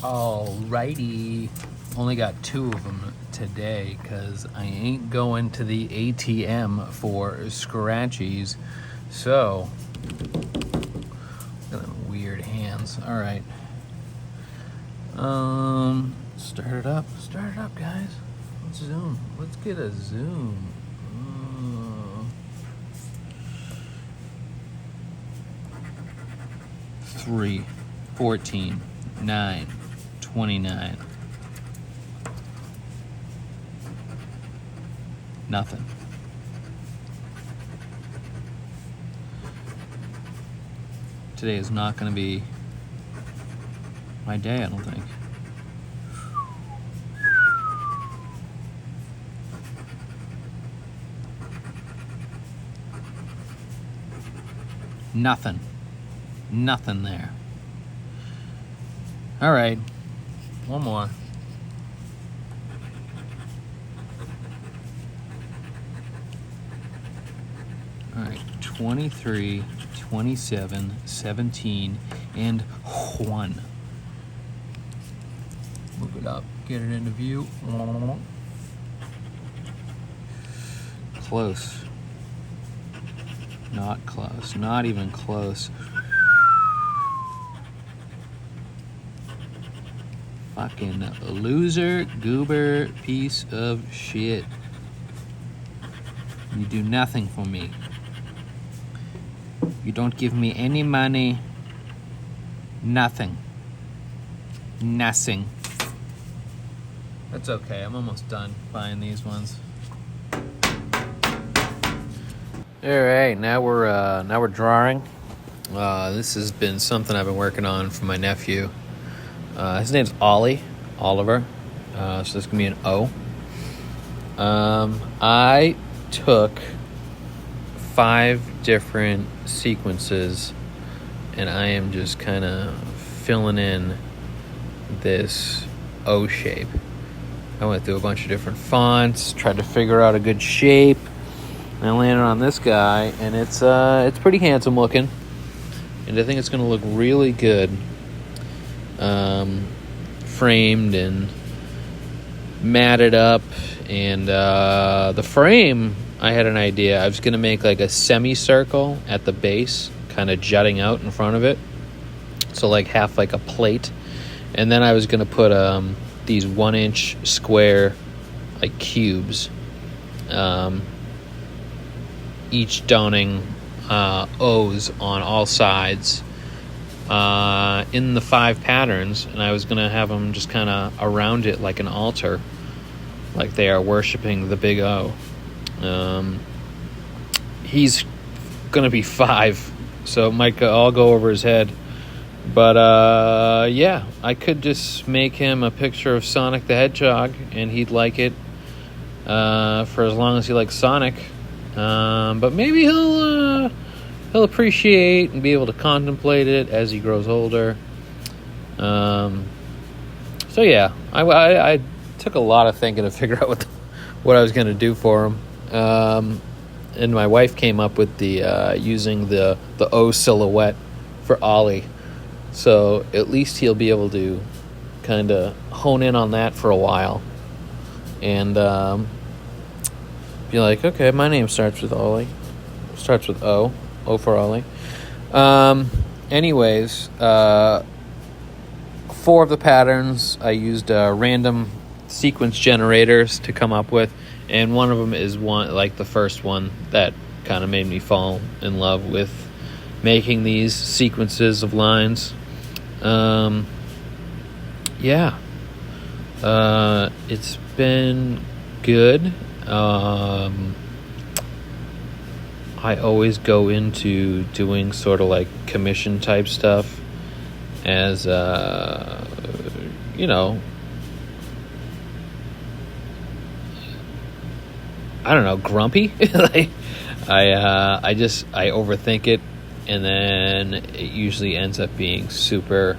Alrighty. Only got 2 of them today because I ain't going to the ATM for scratchies. So, got them weird hands. Alright. Start it up, guys. Let's zoom. Let's get a zoom. 3, 14, 9, 29. Nothing. Today is not going to be my day, I don't think. Nothing. Nothing there. All right. One more. All right. 23, 27, 17, and 1. Move it up. Get it into view. Close. Not close. Not even close. Fucking loser, goober, piece of shit. You do nothing for me. You don't give me any money. Nothing. Nothing. That's okay. I'm almost done buying these ones. All right, now we're drawing. This has been something I've been working on for my nephew. His name's Oliver. So this is gonna be an O. I took 5 different sequences, and I am just kind of filling in this O shape. I went through a bunch of different fonts, tried to figure out a good shape, and I landed on this guy, and it's pretty handsome looking, and I think it's gonna look really good. Framed and matted up, and the frame, I had an idea. I was going to make like a semicircle at the base, kind of jutting out in front of it, so like half like a plate, and then I was going to put these 1-inch square like cubes, each donning O's on all sides, in the 5 patterns, and I was going to have them just kind of around it like an altar, like they are worshiping the big O. He's going to be 5, so it might all go over his head. But, yeah, I could just make him a picture of Sonic the Hedgehog, and he'd like it for as long as he likes Sonic. But maybe he'll appreciate and be able to contemplate it as he grows older. So yeah, I took a lot of thinking to figure out what I was going to do for him. And my wife came up with the using the O silhouette for Ollie. So at least he'll be able to kind of hone in on that for a while. And be like, okay, my name starts with Ollie. Starts with O. O for Ollie. Anyways, 4 of the patterns I used random sequence generators to come up with, and one of them is the first one that kind of made me fall in love with making these sequences of lines. Yeah. It's been good. I always go into doing sort of like commission type stuff as, I don't know, grumpy. Like, I overthink it, and then it usually ends up being super,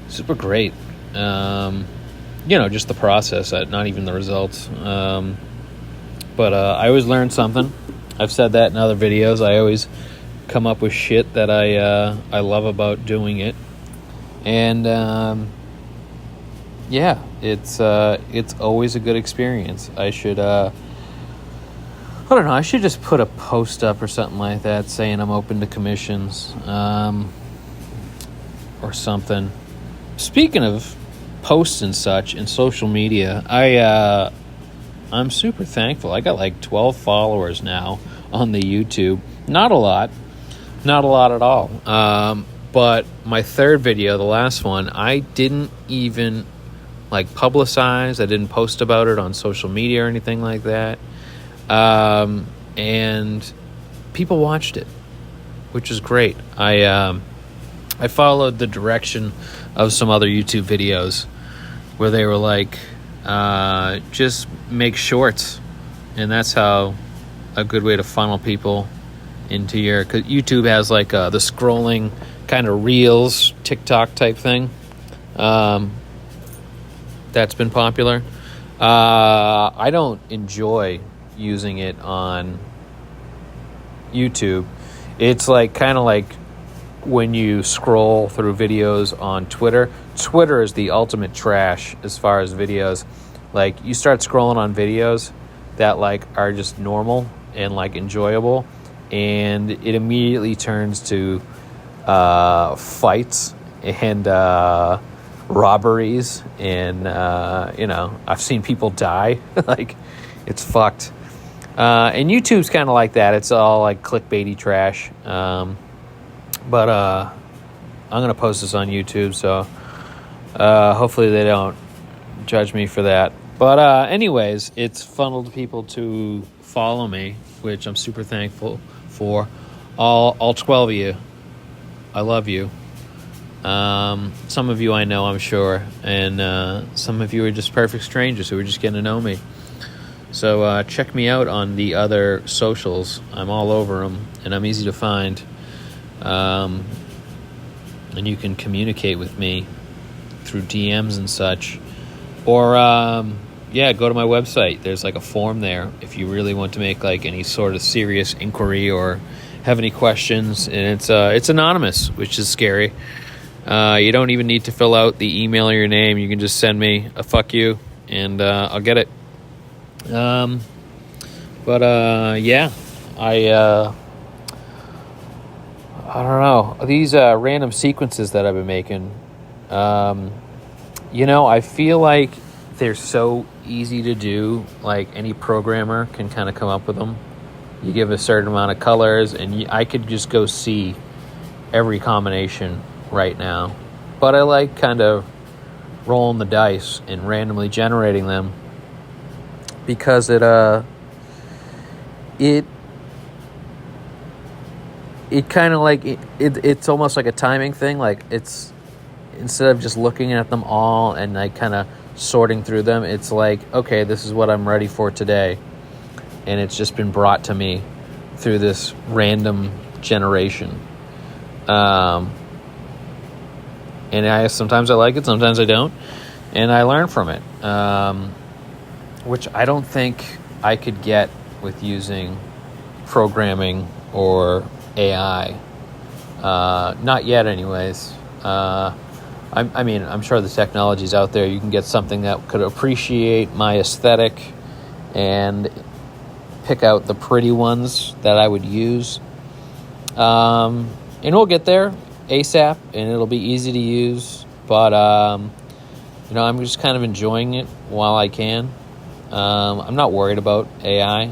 super great. Just the process, not even the results. But I always learn something. I've said that in other videos. I always come up with shit that I love about doing it. And yeah, it's always a good experience. I don't know, I should just put a post up or something like that saying I'm open to commissions, or something. Speaking of posts and such in social media, I'm super thankful. I got like 12 followers now on the YouTube. Not a lot at all. But my third video, the last one, I didn't even like publicize. I didn't post about it on social media or anything like that. And people watched it, which is great. I followed the direction of some other YouTube videos where they were like, just make shorts. And that's how a good way to funnel people into your... Cause YouTube has like the scrolling kind of reels, TikTok type thing. That's been popular. I don't enjoy using it on YouTube. It's like kind of like when you scroll through videos on Twitter. Twitter is the ultimate trash as far as videos. Like you start scrolling on videos that like are just normal and like enjoyable, and it immediately turns to fights and robberies, and I've seen people die. Like it's fucked. And YouTube's kind of like that. It's all like clickbaity trash. But I'm gonna post this on YouTube, so hopefully they don't judge me for that. But anyways, it's funneled people to follow me, which I'm super thankful for. All 12 of you, I love you. Some of you I know, I'm sure, and some of you are just perfect strangers who are just getting to know me. So check me out on the other socials. I'm all over them, and I'm easy to find. And you can communicate with me through DMs and such. Or, go to my website. There's like a form there if you really want to make like any sort of serious inquiry or have any questions. And it's anonymous, which is scary. You don't even need to fill out the email or your name. You can just send me a fuck you, and I'll get it. I don't know. These random sequences that I've been making, I feel like they're so easy to do. Like any programmer can kind of come up with them. You give a certain amount of colors, and I could just go see every combination right now. But I like kind of rolling the dice and randomly generating them, because it kind of like it's almost like a timing thing. Like it's, instead of just looking at them all and like kind of sorting through them, it's like, okay, this is what I'm ready for today, and it's just been brought to me through this random generation. And sometimes I like it, sometimes I don't, and I learn from it, which I don't think I could get with using programming or AI. Not yet, anyways. I'm sure the technology's out there. You can get something that could appreciate my aesthetic and pick out the pretty ones that I would use. And we'll get there ASAP, and it'll be easy to use. But, I'm just kind of enjoying it while I can. I'm not worried about AI.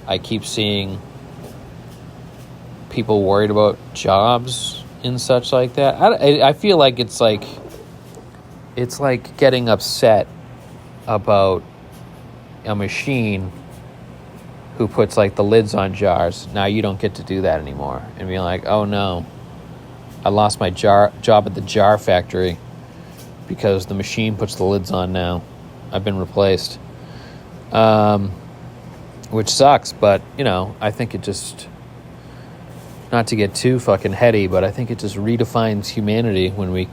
I keep seeing people worried about jobs and such like that. I feel like it's like getting upset about a machine who puts like the lids on jars. Now you don't get to do that anymore, and be like, oh no, I lost my job at the jar factory because the machine puts the lids on now. I've been replaced. Which sucks, but I think it just, not to get too fucking heady, but I think it just redefines humanity when we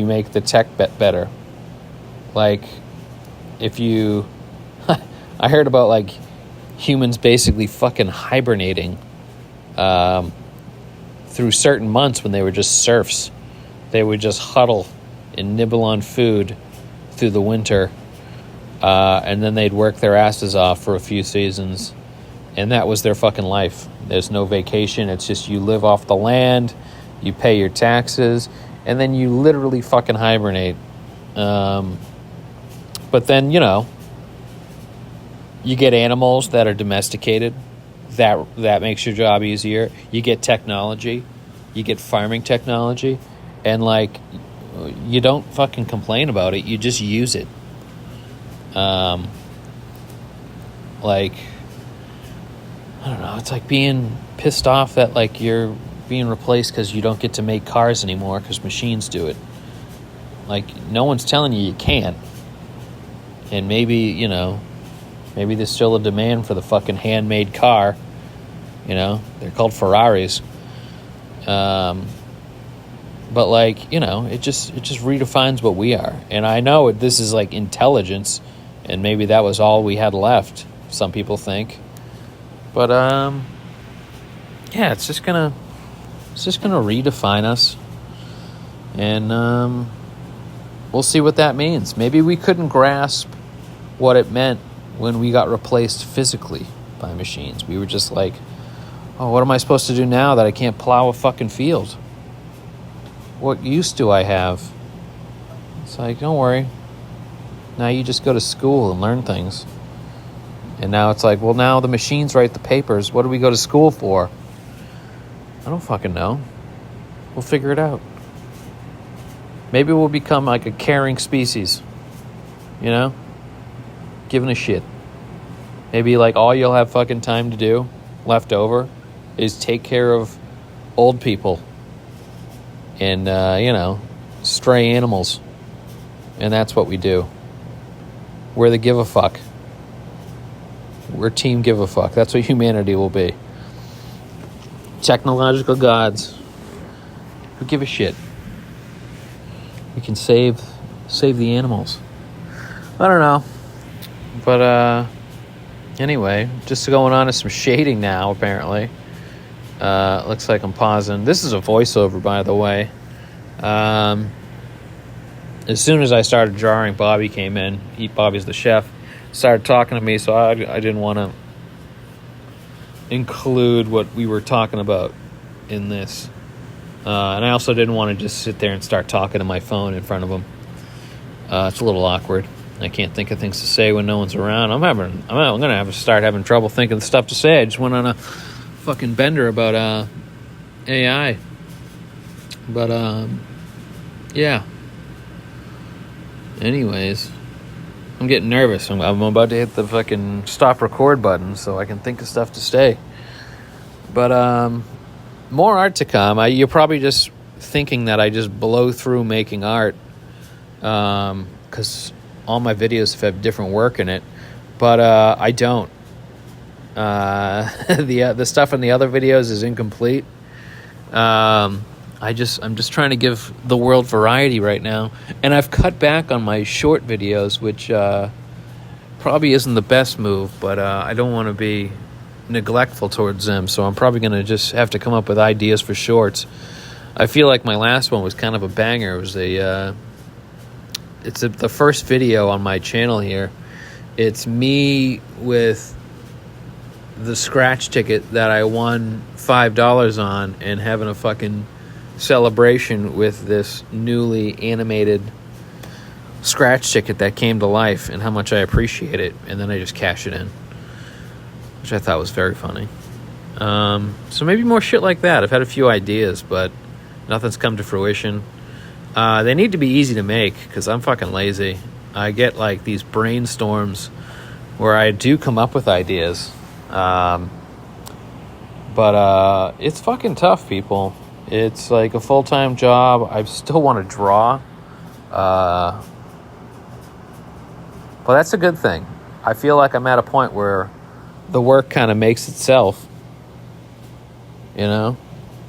make the tech better. Like, if you, I heard about like humans basically fucking hibernating through certain months when they were just serfs. they would just huddle and nibble on food through the winter, and then they'd work their asses off for a few seasons, and that was their fucking life. There's no vacation. It's just you live off the land, you pay your taxes, and then you literally fucking hibernate. But then, you know, you get animals that are domesticated. That makes your job easier. You get technology. You get farming technology. And, like, you don't fucking complain about it. You just use it. Like, I don't know. It's like being pissed off that, like, you're being replaced because you don't get to make cars anymore because machines do it. Like, no one's telling you can't. And maybe, you know, maybe there's still a demand for the fucking handmade car. You know, they're called Ferraris. But, like, you know, it just redefines what we are. And I know this is like intelligence, and maybe that was all we had left, some people think. But yeah, it's just gonna redefine us. And we'll see what that means. Maybe we couldn't grasp what it meant when we got replaced physically by machines. We were just like, oh, what am I supposed to do now that I can't plow a fucking field? What use do I have? It's like, don't worry. Now you just go to school and learn things. And now it's like, well, now the machines write the papers. What do we go to school for? I don't fucking know. We'll figure it out. Maybe we'll become like a caring species. You know? Giving a shit. Maybe like all you'll have fucking time to do left over is take care of old people and, you know, stray animals. And that's what we do. We're the give a fuck. We're team give a fuck. That's what humanity will be. Technological gods who give a shit. We can save the animals. I don't know. But, anyway, just going on to some shading now, apparently. Looks like I'm pausing. This is a voiceover, by the way. As soon as I started drawing, Bobby came in. Bobby's the chef. Started talking to me, so I didn't want to include what we were talking about in this. And I also didn't want to just sit there and start talking to my phone in front of him. It's a little awkward. I can't think of things to say when no one's around. I'm gonna start having trouble thinking of stuff to say. I just went on a fucking bender about AI. But yeah. Anyways, I'm getting nervous. I'm about to hit the fucking stop record button so I can think of stuff to say. But more art to come. You're probably just thinking that I just blow through making art, because all my videos have different work in it, but I don't. The stuff in the other videos is incomplete. I'm just trying to give the world variety right now, and I've cut back on my short videos, which probably isn't the best move, but I don't want to be neglectful towards them, so I'm probably going to just have to come up with ideas for shorts. I feel like my last one was kind of a banger. It was the first video on my channel here. It's me with the scratch ticket that I won $5 on and having a fucking celebration with this newly animated scratch ticket that came to life and how much I appreciate it. And then I just cash it in, which I thought was very funny. So maybe more shit like that. I've had a few ideas, but nothing's come to fruition. They need to be easy to make because I'm fucking lazy. I get like these brainstorms where I do come up with ideas. But it's fucking tough, people. It's like a full-time job. I still want to draw. But that's a good thing. I feel like I'm at a point where the work kind of makes itself. You know?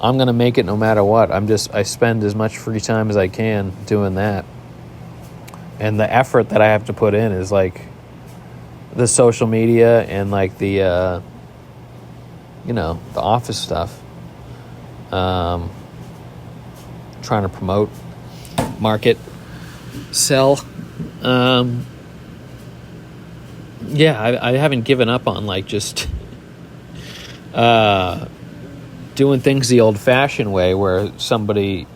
I'm going to make it no matter what. I spend as much free time as I can doing that. And the effort that I have to put in is like the social media and like the, the office stuff. Trying to promote market, sell. Yeah, I haven't given up on like just doing things the old-fashioned way, where somebody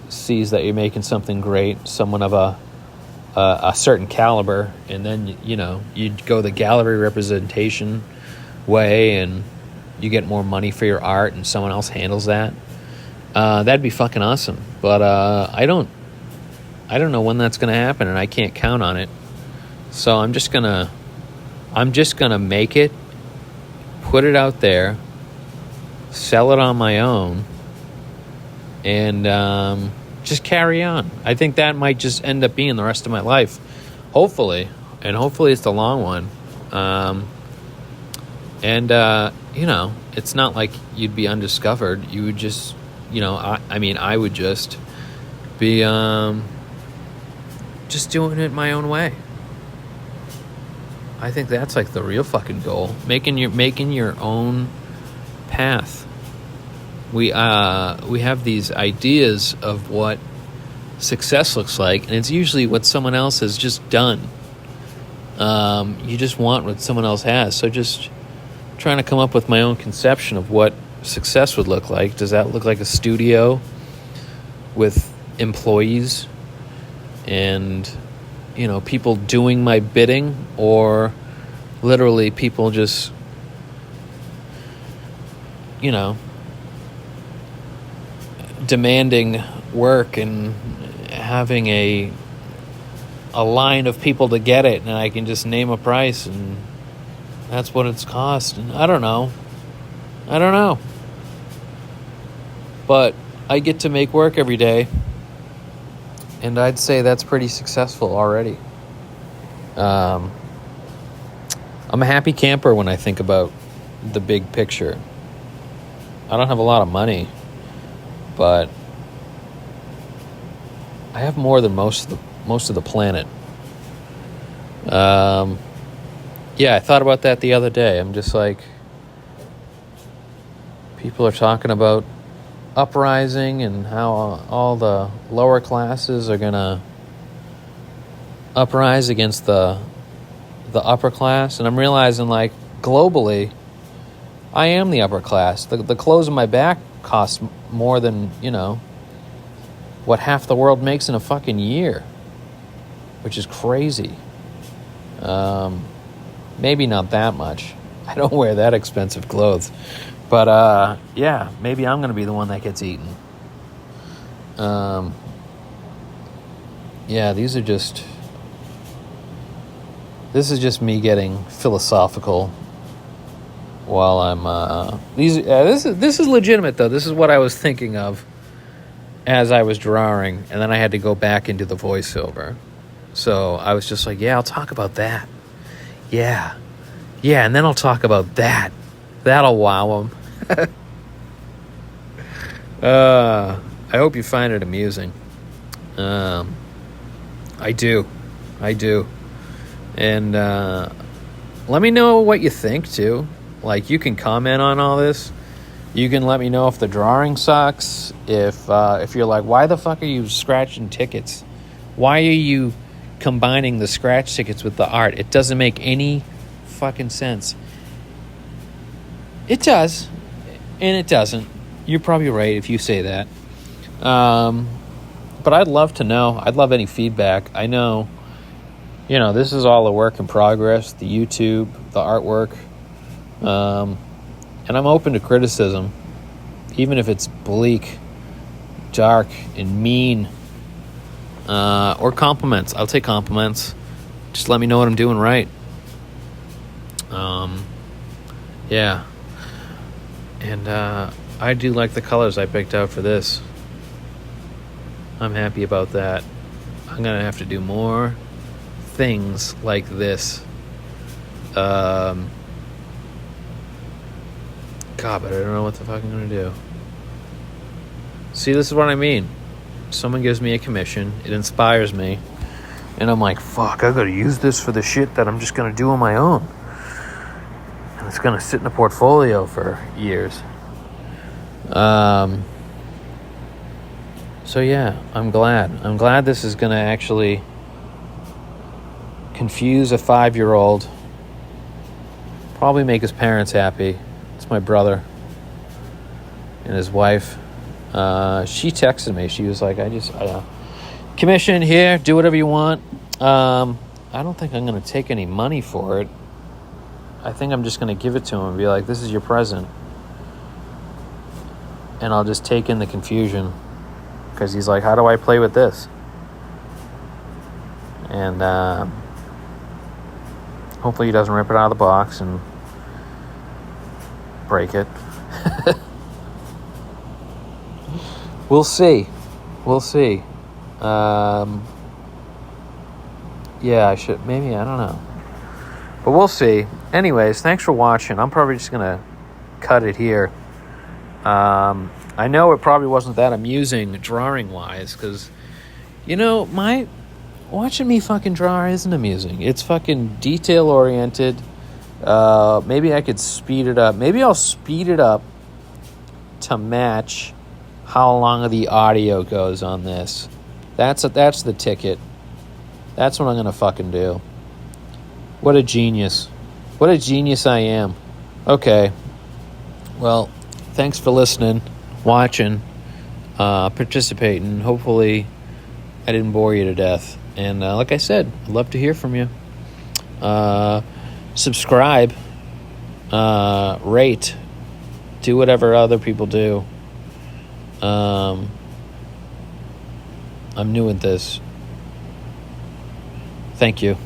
sees that you're making something great, someone of a certain caliber, and then you go the gallery representation way, and you get more money for your art, and someone else handles that. That'd be fucking awesome. But I don't know when that's gonna happen, and I can't count on it. So I'm just gonna make it, put it out there, sell it on my own, and just carry on. I think that might just end up being the rest of my life, hopefully, and hopefully it's the long one. It's not like you'd be undiscovered. You would just, I would just be just doing it my own way. I think that's like the real fucking goal. Making your own path. We have these ideas of what success looks like, and it's usually what someone else has just done. You just want what someone else has. So just trying to come up with my own conception of what success would look like. Does that look like a studio with employees and people doing my bidding, or literally people just demanding work and having a line of people to get it, and I can just name a price and that's what it's cost? And I don't know, but I get to make work every day, and I'd say that's pretty successful already. I'm a happy camper when I think about the big picture. I don't have a lot of money, but I have more than most of the planet. Yeah, I thought about that the other day. I'm just like, people are talking about uprising and how all the lower classes are gonna uprise against the upper class, and I'm realizing, like, globally, I am the upper class. The clothes on my back cost more than what half the world makes in a fucking year, which is crazy. Maybe not that much. I don't wear that expensive clothes. But, yeah, maybe I'm going to be the one that gets eaten. Yeah, this is just me getting philosophical while I'm, this is legitimate, though. This is what I was thinking of as I was drawing, and then I had to go back into the voiceover. So I was just like, yeah, I'll talk about that. Yeah, and then I'll talk about that. That'll wow them. I hope you find it amusing. I do. And let me know what you think, too. Like, you can comment on all this. You can let me know if the drawing sucks. If you're like, why the fuck are you scratching tickets? Why are you combining the scratch tickets with the art? It doesn't make any fucking sense. It does, and it doesn't. You're probably right if you say that. But I'd love to know. I'd love any feedback. I know, this is all a work in progress. The YouTube, the artwork. And I'm open to criticism, even if it's bleak, dark, and mean. Or compliments. I'll take compliments. Just let me know what I'm doing right. Yeah. And I do like the colors I picked out for this. I'm happy about that. I'm going to have to do more things like this. God, but I don't know what the fuck I'm going to do. See, this is what I mean. Someone gives me a commission. It inspires me. And I'm like, fuck, I got to use this for the shit that I'm just going to do on my own. And it's going to sit in a portfolio for years. So yeah, I'm glad. I'm glad this is going to actually confuse a 5-year-old. Probably make his parents happy. It's my brother and his wife. She texted me. She was like, commission here, do whatever you want. I don't think I'm going to take any money for it. I think I'm just going to give it to him and be like, this is your present. And I'll just take in the confusion. Because he's like, how do I play with this? And hopefully he doesn't rip it out of the box and break it. We'll see. Yeah, I should. Maybe, I don't know. But we'll see. Anyways, thanks for watching. I'm probably just going to cut it here. I know it probably wasn't that amusing drawing-wise, because, watching me fucking draw isn't amusing. It's fucking detail-oriented. Maybe I could speed it up. Maybe I'll speed it up to match how long the audio goes on this. That's the ticket. That's what I'm going to fucking do. What a genius. What a genius I am. Okay. Well, thanks for listening, watching, participating. Hopefully I didn't bore you to death. And like I said, I'd love to hear from you. Subscribe, rate, do whatever other people do. I'm new at this. Thank you.